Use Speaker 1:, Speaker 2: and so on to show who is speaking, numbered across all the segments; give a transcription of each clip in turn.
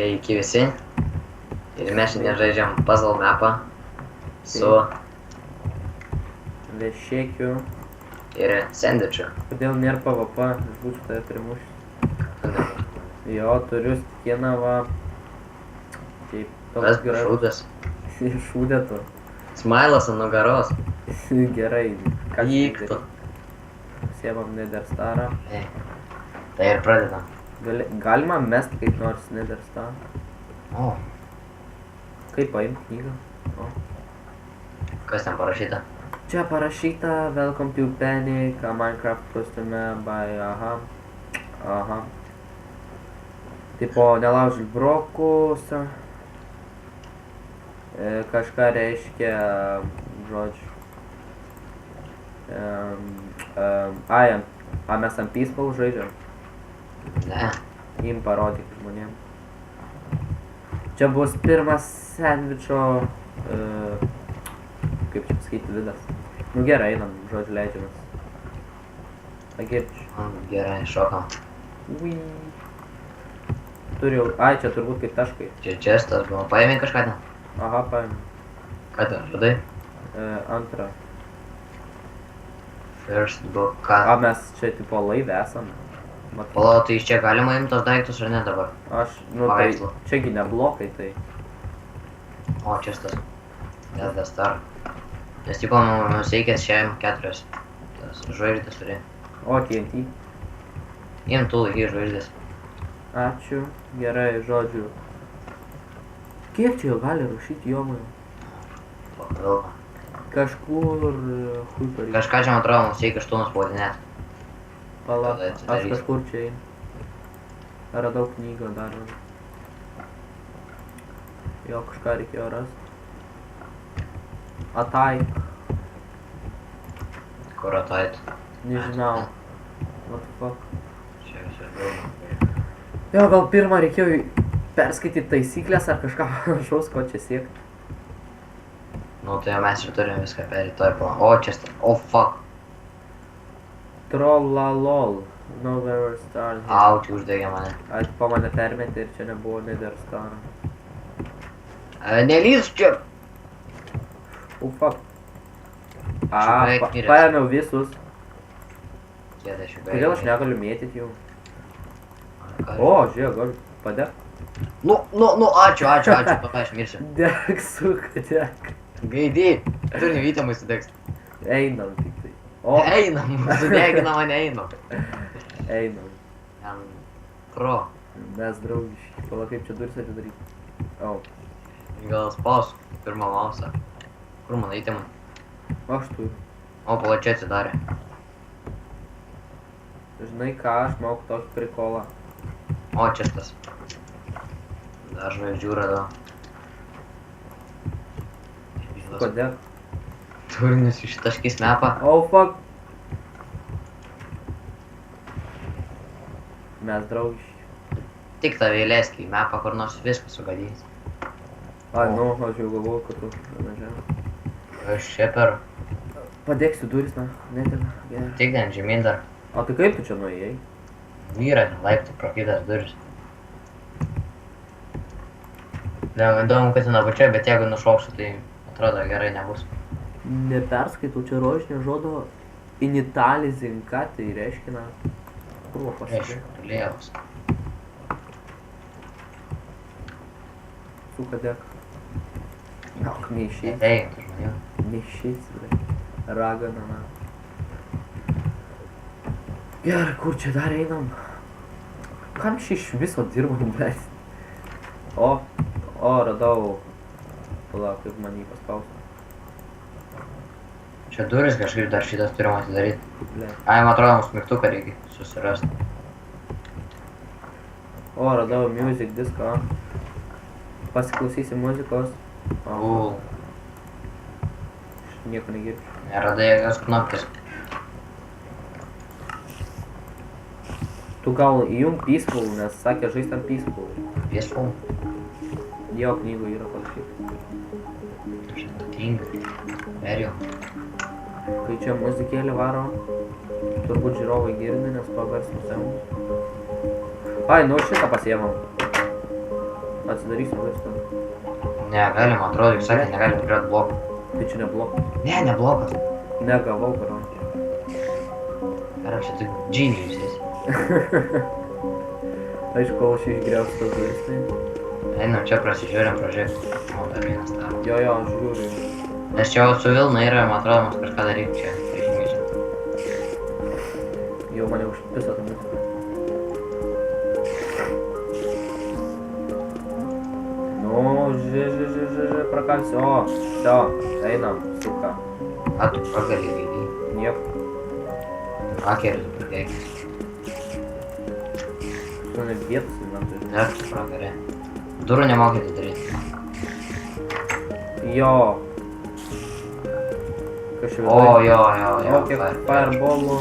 Speaker 1: Sveiki visi. Ir mes šiandien žaidžiam puzzle mapą su
Speaker 2: Lešėkiu.
Speaker 1: ir sandvičiu.
Speaker 2: Kodėl nėra PvP? Aš būsiu tave primušęs. Jo, turiu stikiną va. Taip,
Speaker 1: Tas šūdas.
Speaker 2: Šūdė tu.
Speaker 1: Smailas ant nugaros.
Speaker 2: Gerai. Ką
Speaker 1: Vyktų.
Speaker 2: Pasiemam Nether Starą.
Speaker 1: Tai ir pradedam.
Speaker 2: Galima mest kaip nors Nether Star.
Speaker 1: O,
Speaker 2: Kaip paimt knygą? O.
Speaker 1: kas ten parašyta?
Speaker 2: Čia parašyta Welcome to Panic, a Minecraft costume by aha. Tipo, nelaužyk brokus. Kažką reiškia žodžiu. Mes ant peaceful žaidžiam.
Speaker 1: Ne.
Speaker 2: Jim parodyk žmonėm. Čia bus pirmas sandvičio, kaip čia pasakyti, vidas. Nu gerai, einam, žodžiu, leidžiamės. Agirčiu.
Speaker 1: Gerai, šokam.
Speaker 2: Ui. Turiu, čia turbūt kaip taškai.
Speaker 1: Čia čestas buvo. Paėmė kažką ten?
Speaker 2: Aha, paėmė.
Speaker 1: Ką ten, žudai?
Speaker 2: Antrą.
Speaker 1: First book, ką?
Speaker 2: Mes čia tipo laivė esam.
Speaker 1: Palauk, tai iš čia galima imti tos daiktus ar ne dabar?
Speaker 2: Aš, nu tai,
Speaker 1: Paveikslų.
Speaker 2: čiagi ne blokai tai.
Speaker 1: O, čestas. Nether Star. Nes tipo mums reikės šiam 4. Tas žvaigždės turi.
Speaker 2: O, TNT.
Speaker 1: Im tu laiky žvaigždės.
Speaker 2: Ačiū. Gerai, žodžiu. Kiek čia jau gali rašyti jomoje?
Speaker 1: Pakalba.
Speaker 2: Kažkur, hui pareikia.
Speaker 1: Kažką čia man atrodo mums reikia aštuonus spaudinėt.
Speaker 2: Pala,
Speaker 1: Tada
Speaker 2: aš
Speaker 1: atsidarys.
Speaker 2: kažkur čia einu. Radau knygą dar. Jo, kažką reikėjo rasti. Ataik.
Speaker 1: Kur atait?
Speaker 2: Nežinau. What the fuck.
Speaker 1: Čia visur daug.
Speaker 2: Jo, gal pirmą reikėjo perskaityti taisyklės ar kažką panašaus, ko čia siekti.
Speaker 1: Nu tai jau mes ir turim viską perėti toj plan. O, čia o fuck.
Speaker 2: Trollalol. Nowhere star here.
Speaker 1: Au, čia uždegė mane.
Speaker 2: Po mane permetė ir čia nebuvo Nether Star.
Speaker 1: Nelys čia!
Speaker 2: Oh fuck.
Speaker 1: beveik miręs.
Speaker 2: Paėmiau visus.
Speaker 1: Kiek aš jau
Speaker 2: Kodėl aš negaliu mėtyti jų?
Speaker 1: Ką-
Speaker 2: O, žiūrėk, galiu padėk.
Speaker 1: Nu, ačiū, tada aš mirsiu.
Speaker 2: Dek, suka, dek.
Speaker 1: Gaidį, turi vytamai sudegs.
Speaker 2: Einam tik tai. O,
Speaker 1: Einam, sudegina mane einam.
Speaker 2: einam.
Speaker 1: Ten pro.
Speaker 2: Mes draugiški. Pala, kaip čia duris atidaryti. O,
Speaker 1: Gal spaus pirmą mausą. Kur mano įtimai?
Speaker 2: aš turiu.
Speaker 1: O, plačiai atsidarė.
Speaker 2: Žinai ką, aš moku tokį prikolą.
Speaker 1: O, čia tas. Dar žvaigždžių radau.
Speaker 2: Kodėl?
Speaker 1: Turinius ištaškys mapą.
Speaker 2: Oh fuck. Mes draugiški.
Speaker 1: Tik tave įleisk į mapą, kur nors viską sugadys.
Speaker 2: Ai, nu, aš jau galvoju, kad tu nežinau.
Speaker 1: Aš čia per.
Speaker 2: Padėksiu duris, na, netina. Gerai.
Speaker 1: Tik ten žemyn dar.
Speaker 2: O tai kaip tu čia nuėjai?
Speaker 1: Vyra, laiptai pro kitas duris. Įdomu, kad ten apačioje, bet jeigu nušoksiu, tai atrodo gerai nebus.
Speaker 2: Neperskaitau čia rožinio žodo initalizing, ką tai reiškia, na. Kur pasakė?
Speaker 1: Reiškia, lievas.
Speaker 2: Suka dek. Ak, neišeis.
Speaker 1: Ei, tu žmonių.
Speaker 2: Neišeis, bre. Ragana, na. Gerai, kur čia dar einam? Kam čia iš viso dirbam, bre? O, radau. Palauk, kaip man jį paspausti.
Speaker 1: Čia duris kažkaip dar šitas turim atidaryti.
Speaker 2: Ble.
Speaker 1: Ai, man atrodo, mums mygtuką reikia susirasti.
Speaker 2: O, radau music disco. Pasiklausysi muzikos.
Speaker 1: Cool.
Speaker 2: Aš nieko negirdžiu.
Speaker 1: Neradai jokios knopkės.
Speaker 2: Tu gal įjung peaceful, nes sakė žaist ant peaceful.
Speaker 1: Peaceful.
Speaker 2: Jo knygų yra parašyta.
Speaker 1: Šiandien tinga. Perėjau.
Speaker 2: Kai čia muzikėlį varo, turbūt žiūrovai girdi, nes pavers nusiamus. Ai, nu šitą pasiemam. Atsidarysim vaistą.
Speaker 1: Negalim, atrodo, jūs sakė, negalim griaut blokų.
Speaker 2: Tai čia ne blokas.
Speaker 1: Ne, ne blokas.
Speaker 2: Negavau, karo.
Speaker 1: Karočią, tu džinius esi.
Speaker 2: Aišku, kol aš išgriausiu tas duris, tai...
Speaker 1: Einam čia prasižiūrim, pražiūrėk. O, dar vienas tavo.
Speaker 2: Jo, aš žiūriu.
Speaker 1: Nes čia jau su Vilna yra, man atrodo, mums kažką daryti čia. Išmysim.
Speaker 2: Jau mane užpisa tą muzika. Nu, žiūrė, prakalsiu. O, šio, einam, suka.
Speaker 1: A, tu pragali lygiai.
Speaker 2: Nieko.
Speaker 1: Hakeris pradėkis.
Speaker 2: Tu net vietos inventorių.
Speaker 1: Dar tu pragali. Durų nemokėte daryti.
Speaker 2: Jo. Kažkaip
Speaker 1: O, jo.
Speaker 2: O, kiek fireballų.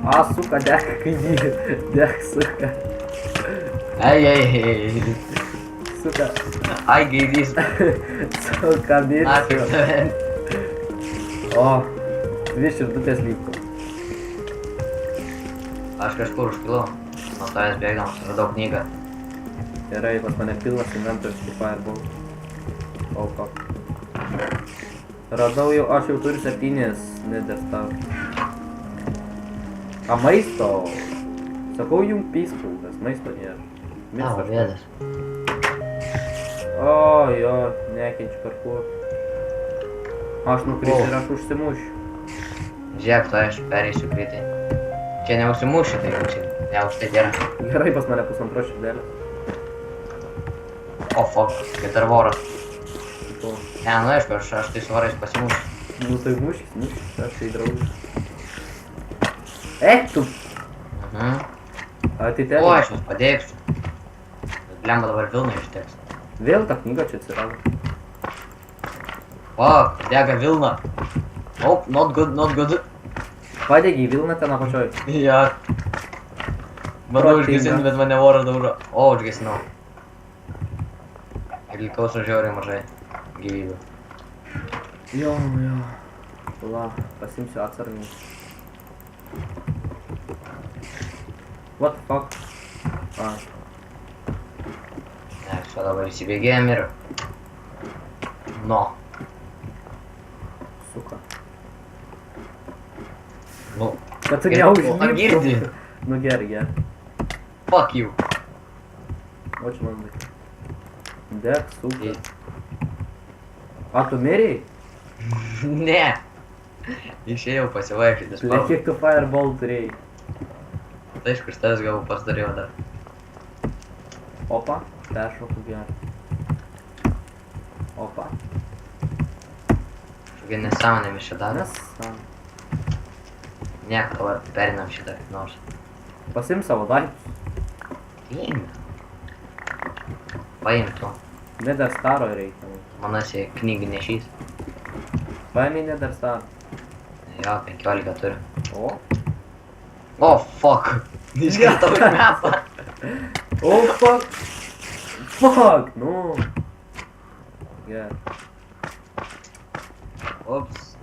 Speaker 2: A, suka, dek, kaimynė. Dek, suka.
Speaker 1: Ei.
Speaker 2: Suka.
Speaker 1: Ai, gaidys.
Speaker 2: Suka,
Speaker 1: Ačiū
Speaker 2: mirsiu.
Speaker 1: tave.
Speaker 2: O, 2 širdutės liko.
Speaker 1: Aš kažkur užkilau. Nuo tavęs bėgdamas radau knygą.
Speaker 2: Gerai, pas mane pilnas inventorius kaip fireball. O, fuck. Radau jau, aš jau turiu 7 nether star. A, maisto. Sakau jum peaceful, nes maisto nėra.
Speaker 1: Tavo vėdas.
Speaker 2: O, jo, nekenčiu parkour. Aš nukrisiu ir aš užsimušiu.
Speaker 1: Žiūrėk, to aš pereisiu greitai. Čia neužsimušiu, tai jau čia ne už tai gera.
Speaker 2: Gerai, pas mane 1,5 širdelės.
Speaker 1: O, fuck, kai dar voras.
Speaker 2: O,
Speaker 1: Ne, nu aišku, aš tai su vorais pasimušiu.
Speaker 2: nu tai muškis, aš tai draugas. Tu!
Speaker 1: Mhm.
Speaker 2: A, tai
Speaker 1: O,
Speaker 2: ten.
Speaker 1: aš jums padėksiu. Blemba dabar Vilna išteks.
Speaker 2: Vėl ta knyga čia atsirado.
Speaker 1: Fuck, dega Vilna. Nope, not good.
Speaker 2: Padegi į Vilną ten apačioj.
Speaker 1: Ja. Bandau
Speaker 2: Protinga.
Speaker 1: užgesinti, bet mane voras daužo. O, užgesinau. Ir likau su žiauriai mažai gyvybių.
Speaker 2: Jo. La, pasimsiu atsargį. What the fuck? A,
Speaker 1: Ne, čia dabar įsibėgėjom ir... No.
Speaker 2: suka.
Speaker 1: Nu.
Speaker 2: Kad tu
Speaker 1: Ir-
Speaker 2: neužliptum.
Speaker 1: A, girdi?
Speaker 2: Nu gerai.
Speaker 1: Fuck you.
Speaker 2: O čia man laikai. Dek, suka.
Speaker 1: Į-
Speaker 2: A, tu mirėjai?
Speaker 1: Ne. Išėjau pasivaikščioti.
Speaker 2: Ble, kiek tu fireball turėjai?
Speaker 1: Tai aišku, iš tavęs gavau pats dariau dar.
Speaker 2: Opa, peršoku gerai. Opa.
Speaker 1: Kažkokia nesąmonė mes čia darė.
Speaker 2: Nesam.
Speaker 1: Nieko, dabar perinam šitą kaip nors.
Speaker 2: Pasim savo daiktus.
Speaker 1: Paimk. Paimk tu.
Speaker 2: Nether staro reikia.
Speaker 1: Manasi knygnešys.
Speaker 2: Paėmė nether star.
Speaker 1: Jo, 15 turi.
Speaker 2: O.
Speaker 1: O, fuck. Iškirtau į metą.
Speaker 2: O, fuck. Fuck, nu. Gerai.
Speaker 1: Ups.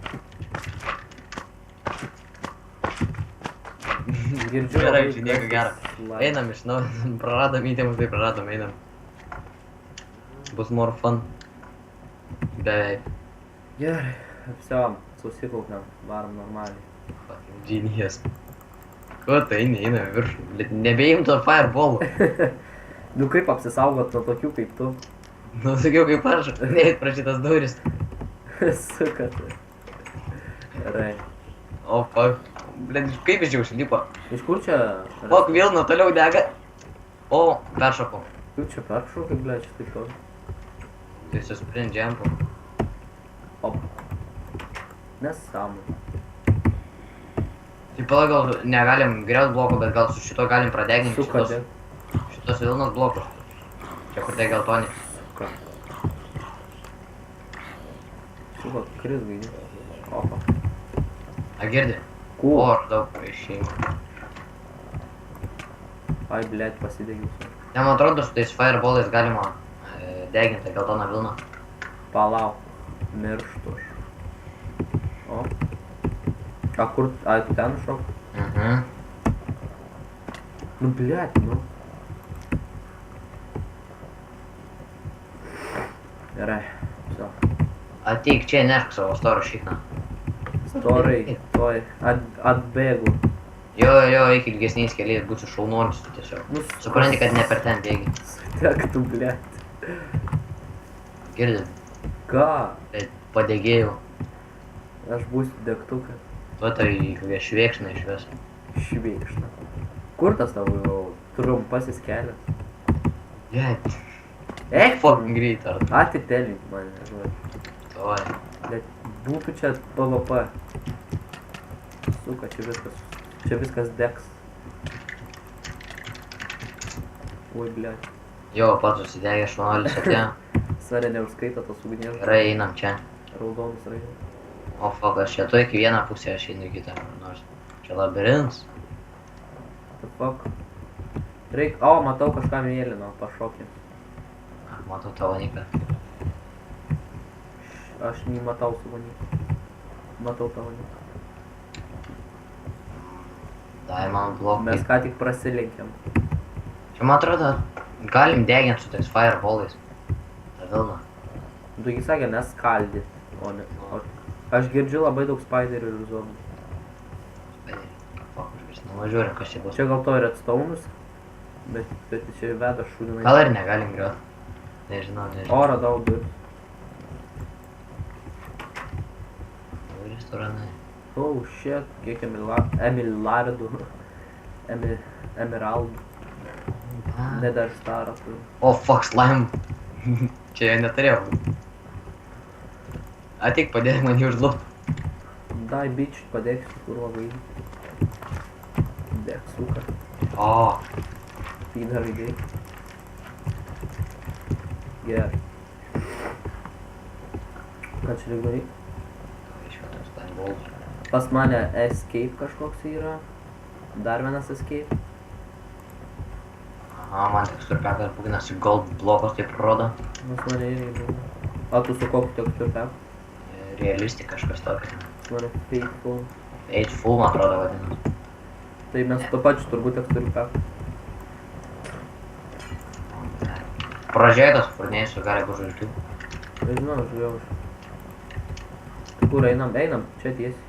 Speaker 2: Girdžiu.
Speaker 1: Gerai,
Speaker 2: labai
Speaker 1: čia nieko gero.
Speaker 2: slide.
Speaker 1: Einam iš naujo. Praradom įtėmus, tai praradom, einam. Bus more fun. Beveik.
Speaker 2: Gerai. Все, susikaupiam. Varom normaliai.
Speaker 1: Fucking genius. Ko tai eini, einam viršų. Nebeim to fireballų.
Speaker 2: Nu kaip apsisaugot nuo tokių kaip tu?
Speaker 1: Nu, sakiau kaip aš. Neit pro šitas duris.
Speaker 2: Suka. Gerai.
Speaker 1: O, fuck. Blin, kaip iš čia užlipo?
Speaker 2: Iš kur čia?
Speaker 1: Fuck, Vilna toliau dega. O, peršokau.
Speaker 2: Kaip čia peršokai, ble, čia taip toliau.
Speaker 1: Tai su sprint jumpu.
Speaker 2: Op. Nesąmonė.
Speaker 1: Tai pala gal negalim griaut blokų, bet gal su šito galim pradeginti
Speaker 2: Suka,
Speaker 1: šitos,
Speaker 2: deg.
Speaker 1: šitos Vilnos blokus. Čia kur tai geltoni.
Speaker 2: Suka. Suka, kris gaidė. Opa.
Speaker 1: A, girdi? O, aš daug išėjau.
Speaker 2: Ai, blėt, pasidegiusiu.
Speaker 1: Ne, man atrodo, su tais fireballais galima deginti geltoną Vilną.
Speaker 2: Palauk. Mirštu aš. O. A kur? Ai, tu ten šok?
Speaker 1: Mhm.
Speaker 2: Nu, blėt, nu. Gerai. Все.
Speaker 1: Ateik čia, nešk savo storą šikną.
Speaker 2: Storai, toj, atbėgu.
Speaker 1: Jo, iki ilgesniais keliais būsiu šaunuolis tiesiog. Supranti, kad ne per ten bėgi.
Speaker 2: Sutek tu, blėt.
Speaker 1: Girdit,
Speaker 2: Ką?
Speaker 1: tai padegėjau.
Speaker 2: Aš būsiu degtukas.
Speaker 1: Tu tai švėkšna iš vis.
Speaker 2: Šveikšna. Kur tas tavo jau trumpasis kelias?
Speaker 1: Jei,
Speaker 2: Eik,
Speaker 1: fucking greit, ar
Speaker 2: atitelink mane, žinai.
Speaker 1: toj.
Speaker 2: Bet būtų čia PvP. Suka, čia viskas degs. Oi, blėt.
Speaker 1: Jo, pats susidegė šaunuolis atėjo.
Speaker 2: Sarė neužskaito tos ugnies.
Speaker 1: Gerai, einam čia.
Speaker 2: Raudonus raidės.
Speaker 1: O fuck, aš čia tu iki vieną pusę, aš einu į kitą. Nors čia labirintas.
Speaker 2: The fuck. Reik, o, matau kažką mėlyno, pašokį.
Speaker 1: Matau tavo niką.
Speaker 2: Aš nei matau savo niką. Matau tavo niką.
Speaker 1: Dai man blokai.
Speaker 2: Mes ką tik prasilenkėm.
Speaker 1: Čia man atrodo, galim deginti su tais fireballais. Ta vilna.
Speaker 2: Tu jį sakė, neskaldyt, o ne. Aš girdžiu labai daug spiderių ir zonų.
Speaker 1: Fuck, aš vis nuvažiuoju, kas čia bus.
Speaker 2: Čia gal to redstone'us, bet čia veda šūdinai.
Speaker 1: Gal ir negalim griuot. Nežinau.
Speaker 2: O, radau duris.
Speaker 1: Restoranai.
Speaker 2: Oh shit, kiek emilardų. Emeraldų. Nether starą turiu.
Speaker 1: O fuck, slime. Čia jo neturėjau. Ateik padėk man jį užlupt.
Speaker 2: Dai, bitch, padėksiu, kur labai. Dėk, suka.
Speaker 1: O,
Speaker 2: Feed žaidėjai. Gerai. Ką čia reikia daryti?
Speaker 1: išmetam slime balls.
Speaker 2: Pas mane escape kažkoks yra. Dar vienas escape.
Speaker 1: Aha, man teksturpekas būginasi gold blokus taip rodo.
Speaker 2: Pas mane irgi buvo. A, tu su kokiu teksturpeku?
Speaker 1: Realistik kažkas tokio.
Speaker 2: Pas mane faithful.
Speaker 1: Ageful man atrodo vadinasi.
Speaker 2: Tai mes to pačiu turbūt teksturpeku.
Speaker 1: Pražėtas furnėsiu, gali būt žalkių.
Speaker 2: Žinau, žiūrėjau. Kur einam? Einam, čia tiesiai.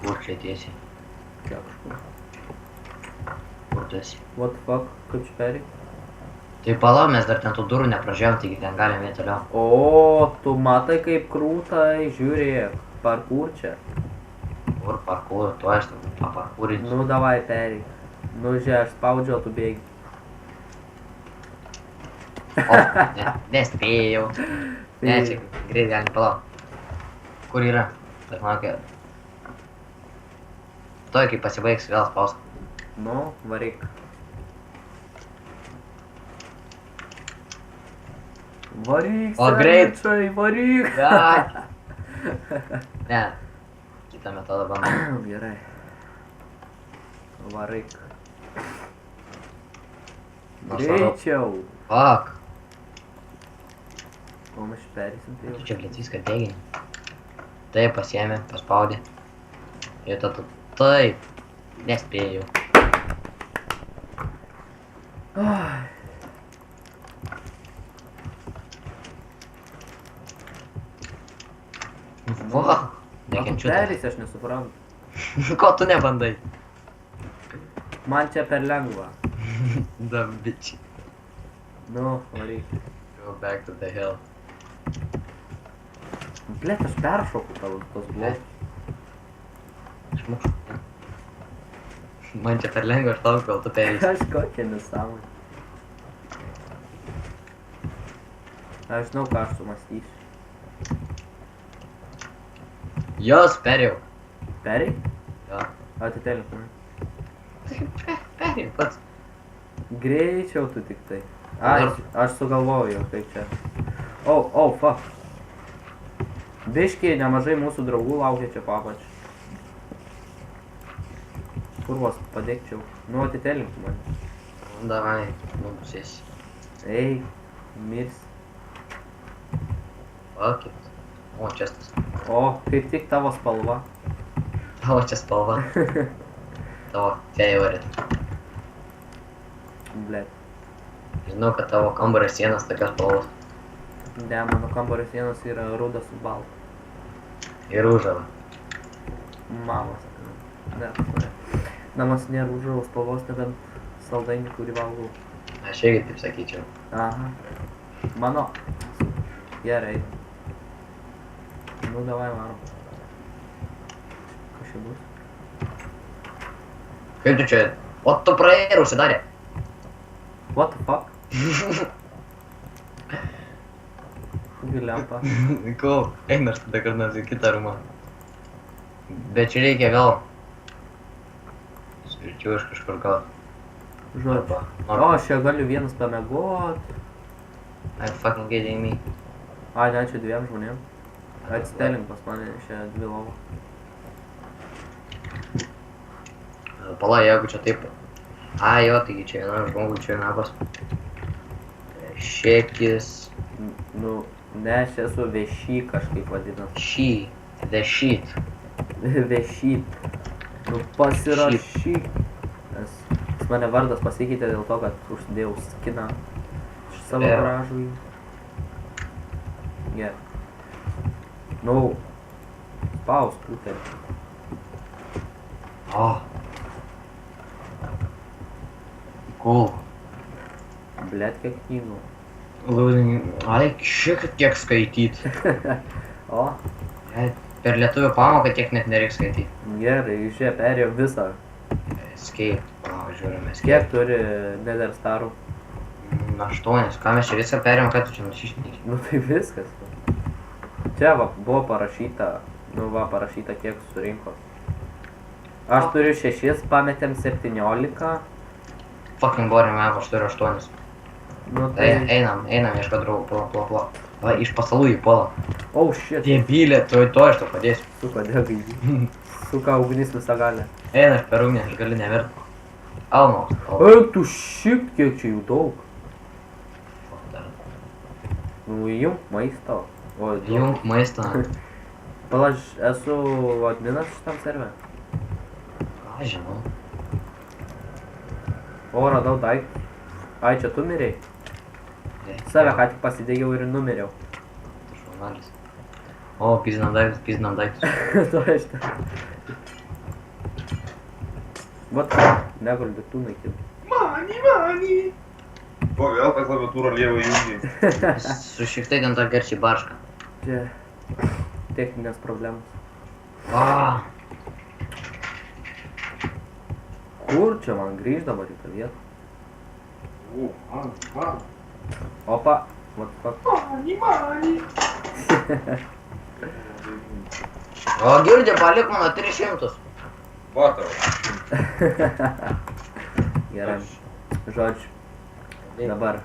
Speaker 1: Kur čia tiesiai?
Speaker 2: Čia kažkur.
Speaker 1: Kur tu esi?
Speaker 2: What the fuck? Kaip čia perėk?
Speaker 1: Tai pala, mes dar ten tų durų nepražėjom, taigi ten galim vėl toliau.
Speaker 2: O, tu matai kaip krūtai, žiūrėk. Parkour čia.
Speaker 1: Kur parkour, tu aš paparkūrinsiu.
Speaker 2: Nu, davai perėk. Nu, žiūrėk, aš spaudžiu, o tu bėgi.
Speaker 1: O, nespėjau. Ne, čia greit galim palauk. Kur yra? Aš manau, kad... Toj, kai pasibaigs, vėl spaus.
Speaker 2: Nu, varyk. Varyk,
Speaker 1: O, greit.
Speaker 2: seničiai, varyk.
Speaker 1: Ja. Ne. Kitą metodą bandom.
Speaker 2: Gerai. Varyk. Greičiau.
Speaker 1: Fuck.
Speaker 2: O mes perėsim tai
Speaker 1: Tu
Speaker 2: jau.
Speaker 1: čia blėt viską degini. Taip, pasiėmė, paspaudė. Ir tada taip. Nespėjau.
Speaker 2: Ai.
Speaker 1: Fuck. Nekenčiu tavęs.
Speaker 2: Perėsi, aš nesuprantu.
Speaker 1: Ko tu nebandai?
Speaker 2: Man čia per lengva.
Speaker 1: Da bitch.
Speaker 2: Nu, varyk.
Speaker 1: Go back to the hill.
Speaker 2: Blet, aš peršoku tavo tos blokus.
Speaker 1: Išmušu. Man čia per lengva, aš tau gal tu perėsi.
Speaker 2: Kažkokia nesąmonė. Aš žinau, ką aš sumastysiu.
Speaker 1: Jos, perėjau.
Speaker 2: Perėk?
Speaker 1: Jo.
Speaker 2: Atitelink mane.
Speaker 1: Perėjau pats.
Speaker 2: Greičiau tu tik tai. Ai, aš sugalvojau jau, kaip čia. Oh, fuck. Biškiai nemažai mūsų draugų laukia čia papač. Kur vos padėkčiau? Nu, atitelink mane.
Speaker 1: Davai, nubusėsi.
Speaker 2: Ei, mirs.
Speaker 1: Fuck it. O, čia tas.
Speaker 2: O, kaip tik tavo spalva.
Speaker 1: Tavo čia spalva. Tavo favorite.
Speaker 2: Blet.
Speaker 1: Žinau, kad tavo kambario sienas tokios spalvos.
Speaker 2: Ne, mano kambario sienos yra rudas su baltu.
Speaker 1: Ir užava.
Speaker 2: Mamos. Ne, pas mane. Namas nėra užravos spalvos, nebent saldainį, kurį valgau.
Speaker 1: Aš irgi taip sakyčiau.
Speaker 2: Aha. Mano. Gerai. Nu, davai varom. Kas čia bus?
Speaker 1: Kaip tu čia? O tu praėjai ir užsidarė.
Speaker 2: What the fuck? Kurgi lempa?
Speaker 1: Ko? Eina aš tada kad nors į kitą rumą. Bet čia reikia gal... Svirčiu iš kažkur gal.
Speaker 2: Žodžiu. O, aš čia galiu vienas pamiegot.
Speaker 1: Are you fucking kidding me?
Speaker 2: Ai, ne, čia dviem žmonėm. Atstelink pas mane čia dvi lovą.
Speaker 1: Pala, jeigu čia taip... A, jo, taigi čia vienam žmogui, čia vienabas. Šekis...
Speaker 2: Nu, ne, aš esu vešy kažkaip vadinas.
Speaker 1: Šį. The shit.
Speaker 2: Vešyt. Nu, pasirašyk. Nes mane vardas pasikeitė dėl to, kad užsidėjau skiną iš savo gražų. Gerai. Nu, spaus, putelį.
Speaker 1: O. Cool.
Speaker 2: Blet, kiek knygų.
Speaker 1: Ai, šiek tiek skaityt.
Speaker 2: O,
Speaker 1: Per lietuvių pamoką tiek net nereikia skaityti.
Speaker 2: gerai, čia perėjau visą.
Speaker 1: Escape. O, žiūrime, escape.
Speaker 2: Kiek turi Nether Starų?
Speaker 1: 8. Ką mes čia viską perėjom, kad tu čia nusišneki?
Speaker 2: Nu tai viskas. Čia va, buvo parašyta, nu va, parašyta kiek surinko. Aš turiu 6, pametėm 17.
Speaker 1: Fucking boring map, aš turiu 8.
Speaker 2: Nu
Speaker 1: Tai
Speaker 2: tai...
Speaker 1: einam, ieško draugų, pala. Va, iš pasalų į polą.
Speaker 2: Oh shit.
Speaker 1: Dėbylė, to aš tau padėsiu.
Speaker 2: Suka, degai. Suka, ugnis visą galę.
Speaker 1: Eina aš per ugnį, aš galiu nevirt. Almos.
Speaker 2: Tu šit, kiek čia jų daug. Nu, įjunk maisto. O,
Speaker 1: Junk maistą.
Speaker 2: Pala, aš esu adminas šitam serve.
Speaker 1: Ką žinau.
Speaker 2: O, radau daiktą. Ai, čia tu mirei? Save ką tik pasidėjau ir numiriau.
Speaker 1: Šaunuolis. O, pizinam daiktus.
Speaker 2: To aš ten. Vat, negaliu daiktų naikinti.
Speaker 3: Mani! O, vėl tą klaviatūrą lievą jungi.
Speaker 1: Su šiktai ten tą garčiai baršką.
Speaker 2: Čia techninės problemos.
Speaker 1: Va.
Speaker 2: Kur čia man grįžt dabar į tą vietą?
Speaker 3: Man.
Speaker 2: Opa, what the fuck.
Speaker 3: Mani!
Speaker 1: O, girdė, palik mano 300.
Speaker 3: Vatau.
Speaker 2: Gerai. Žodžiu, dabar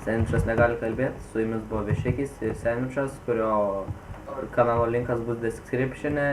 Speaker 2: Seničas negali kalbėti, su jumis buvo Vešekis ir Seničas, kurio kanalo linkas bus descriptione